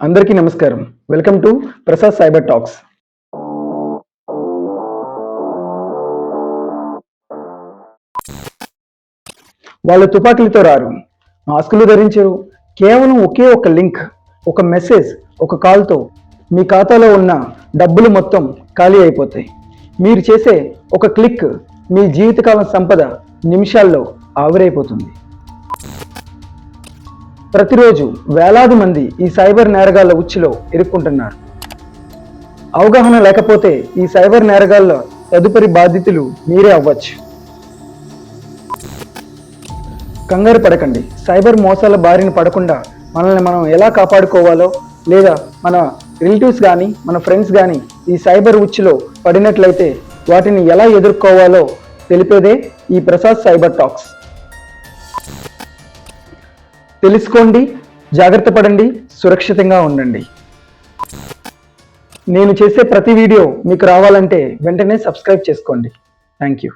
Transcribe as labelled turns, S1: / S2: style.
S1: అందరికీ నమస్కారం. Welcome to Prasad cyber talks. వాళ్ళు తుపాకులతో రారు, మాస్కులు ధరించరు. కేవలం ఒకే ఒక లింక్, ఒక మెసేజ్, ఒక కాల్తో మీ ఖాతాలో ఉన్న డబ్బులు మొత్తం ఖాళీ అయిపోతాయి. మీరు చేసే ఒక క్లిక్ మీ జీవితకాలం సంపద నిమిషాల్లో ఆవిరైపోతుంది. ప్రతిరోజు వేలాది మంది ఈ సైబర్ నేరగాళ్ల ఉచ్చులో ఇరుక్కుంటున్నారు. అవగాహన లేకపోతే ఈ సైబర్ నేరగాళ్ల తదుపరి బాధితులు మీరే అవ్వచ్చు. కంగారు పడకండి. సైబర్ మోసాల బారిన పడకుండా మనల్ని మనం ఎలా కాపాడుకోవాలో, లేదా మన రిలేటివ్స్ కానీ మన ఫ్రెండ్స్ కానీ ఈ సైబర్ ఉచ్చులో పడినట్లయితే వాటిని ఎలా ఎదుర్కోవాలో తెలిపేదే ఈ ప్రసాద్ సైబర్ టాక్స్. తెలుసుకోండి, జాగ్రత్త పడండి, సురక్షితంగా ఉండండి. నేను చేసే ప్రతి వీడియో మీకు రావాలంటే వెంటనే సబ్స్క్రైబ్ చేసుకోండి. Thank you.